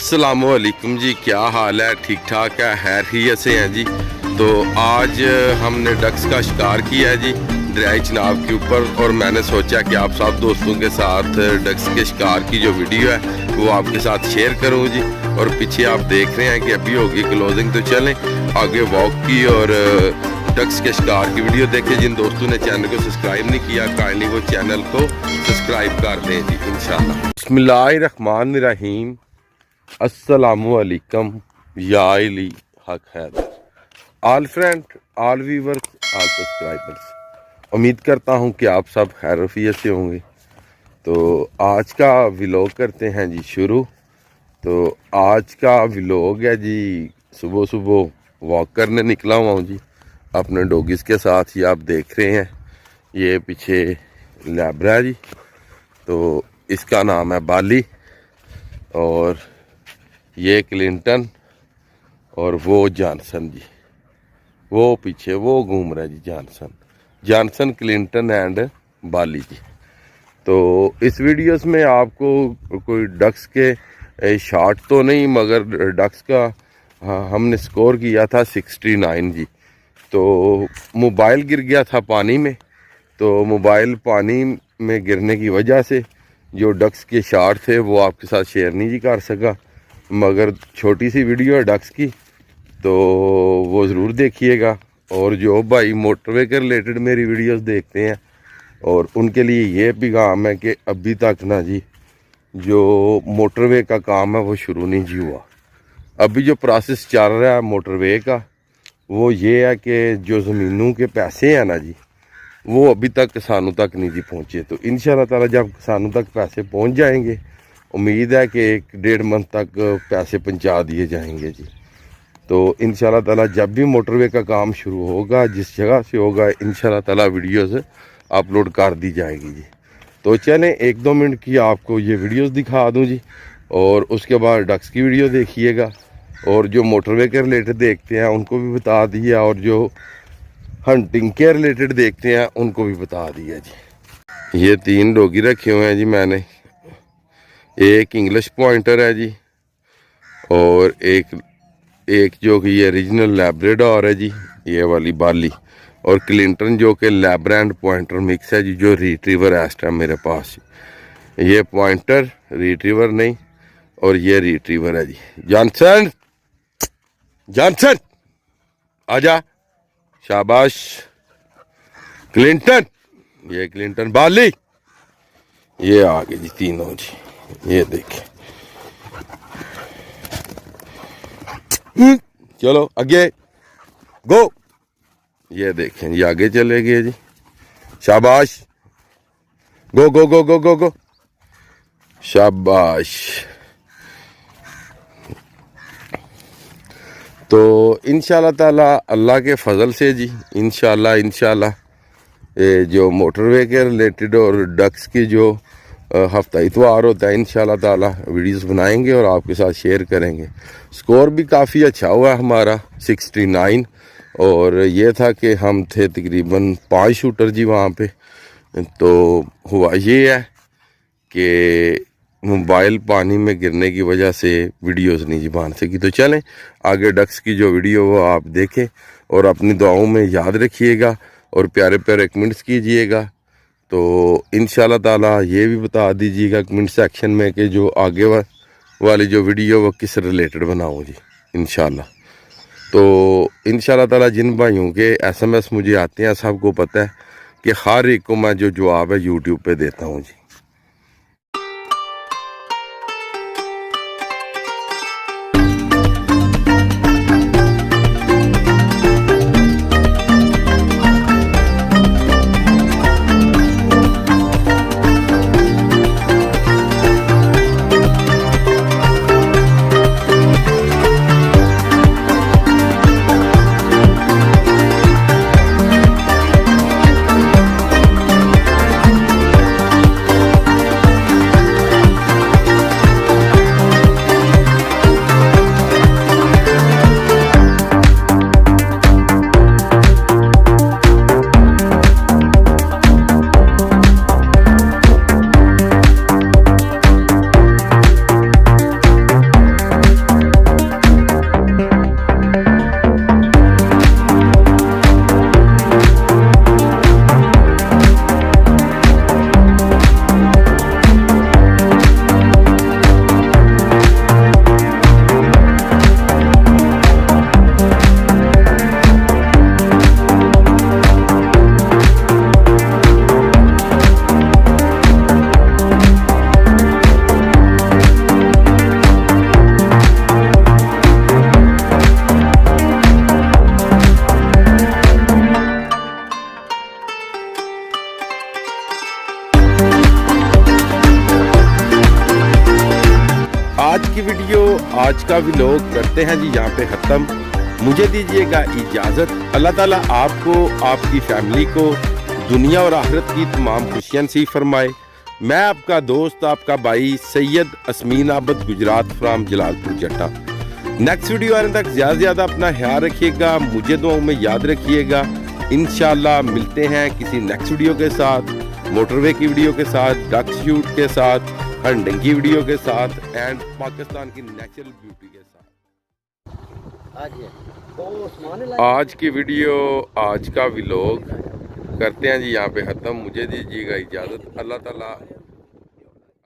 अस्सलामुअलैकुम जी, क्या हाल है? ठीक ठाक है, खैरियत से हैं जी। तो आज हमने डक्स का शिकार किया है जी दरियाई चिनाब के ऊपर, और मैंने सोचा कि आप सब दोस्तों के साथ डक्स के शिकार की जो वीडियो है वो आपके साथ शेयर करूं जी। और पीछे आप देख रहे हैं कि अभी होगी क्लोजिंग, तो चलें आगे वॉक की और डक्स के शिकार की वीडियो देखें। जिन दोस्तों ने चैनल को सब्सक्राइब नहीं किया काइंडली वो चैनल को सब्सक्राइब कर दें जी इंशाल्लाह। बिस्मिल्लाहिर्रहमानिर्रहीम। अस्सलामुअलैकुम या अली हक Haider, all friend, all viewers, all subscribers. उम्मीद करता हूं कि आप सब खैरियत से होंगे। तो आज का व्लॉग करते हैं जी शुरू। तो आज का व्लॉग है जी, सुबह सुबह वॉक करने निकला हुआ हूँ जी अपने डॉगिस के साथ। ही आप देख रहे हैं ये पीछे लैब्रा है जी, तो इसका नाम है बाली, और ये क्लिंटन, और वो जॉनसन जी, वो पीछे वो घूम रहा है जी जॉनसन क्लिंटन एंड बाली जी। तो इस वीडियोस में आपको कोई डक्स के शॉट तो नहीं, मगर डक्स का हमने स्कोर किया था 69 जी। तो मोबाइल गिर गया था पानी में, तो मोबाइल पानी में गिरने की वजह से जो डक्स के शॉट थे वो आपके साथ शेयर नहीं जी कर सका, मगर छोटी सी वीडियो है डक्स की, तो वो ज़रूर देखिएगा। और जो भाई मोटरवे के रिलेटेड मेरी वीडियोस देखते हैं, और उनके लिए ये पैगाम है कि अभी तक ना जी जो मोटरवे का काम है वो शुरू नहीं जी हुआ। अभी जो प्रोसेस चल रहा है मोटरवे का वो ये है कि जो ज़मीनों के पैसे हैं ना जी वो अभी तक किसानों तक नहीं जी पहुँचे। तो इंशाल्लाह ताला जब किसानों तक पैसे पहुँच जाएंगे, उम्मीद है कि 1-1.5 मंथ तक पैसे पहुँचा दिए जाएंगे जी। तो इंशाल्लाह ताला जब भी मोटरवे का काम शुरू होगा, जिस जगह से होगा, इंशाल्लाह ताला वीडियोस अपलोड कर दी जाएगी जी। तो चलें 1-2 मिनट की आपको ये वीडियोस दिखा दूं जी, और उसके बाद डक्स की वीडियो देखिएगा, और जो मोटरवे के रिलेटेड देखते हैं उनको भी बता दिया, और जो हंटिंग के रिलेटेड देखते हैं उनको भी बता दिया जी। ये 3 डॉगी रखे हुए हैं जी मैंने, एक इंग्लिश पॉइंटर है जी, और एक जो कि ये रीजनल लैब्राडोर है जी, ये वाली बाली, और क्लिंटन जो कि लैब्रा पॉइंटर मिक्स है जी, जो रिट्रीवर है इस टाइम मेरे पास। ये पॉइंटर रिट्रीवर नहीं, और ये रिट्रीवर है जी। जॉनसन आजा, शाबाश क्लिंटन, ये क्लिंटन बाली, ये आ गए जी तीनों जी। ये देखें, चलो आगे गो, ये देखें जी आगे चले गए जी, शाबाश, गो गो गो गो गो गो, शाबाश। तो इंशाल्लाह ताला अल्लाह के फजल से जी इंशाल्लाह ये जो मोटरवे के रिलेटेड और डक्स की जो हफ्ता इतवार होता है, इंशाल्लाह ताला वीडियोस बनाएंगे और आपके साथ शेयर करेंगे। स्कोर भी काफ़ी अच्छा हुआ हमारा 69, और ये था कि हम थे तकरीबन 5 शूटर जी वहाँ पे। तो हुआ ये है कि मोबाइल पानी में गिरने की वजह से वीडियोस नहीं जी बन सकी। तो चलें आगे डक्स की जो वीडियो वो आप देखें, और अपनी दुआओं में याद रखिएगा, और प्यारे प्यारे कमेंट्स कीजिएगा। तो इंशाल्लाह ताला ये भी बता दीजिएगा कमेंट सेक्शन में कि जो आगे वाली जो वीडियो वो किस रिलेटेड बनाऊँ जी इंशाल्लाह। तो इंशाल्लाह ताला जिन भाइयों के SMS मुझे आते हैं सबको पता है कि हर एक को मैं जो जवाब है यूट्यूब पे देता हूँ जी। की वीडियो, आज का व्लॉग करते हैं जी यहाँ पे ख़त्म। मुझे दीजिएगा इजाज़त। अल्लाह ताला आपको, आपकी फैमिली को दुनिया और आखिरत की तमाम खुशियाँ नसीब फरमाए। मैं आपका दोस्त, आपका भाई सैयद असमीन आबद, गुजरात फ्राम जलालपुर जट्टा। नेक्स्ट वीडियो आने तक ज़्यादा से ज़्यादा अपना ख्याल रखिएगा, मुझे दुआओं में याद रखिएगा। इंशाल्लाह मिलते हैं किसी नेक्स्ट वीडियो के साथ, मोटरवे की वीडियो के साथ, डक शूट के साथ, हंटिंग की वीडियो के साथ एंड पाकिस्तान की नेचुरल ब्यूटी के साथ। आज की वीडियो, आज का व्लॉग करते हैं जी यहाँ पे ख़त्म। मुझे दीजिएगा इजाज़त। अल्लाह ताला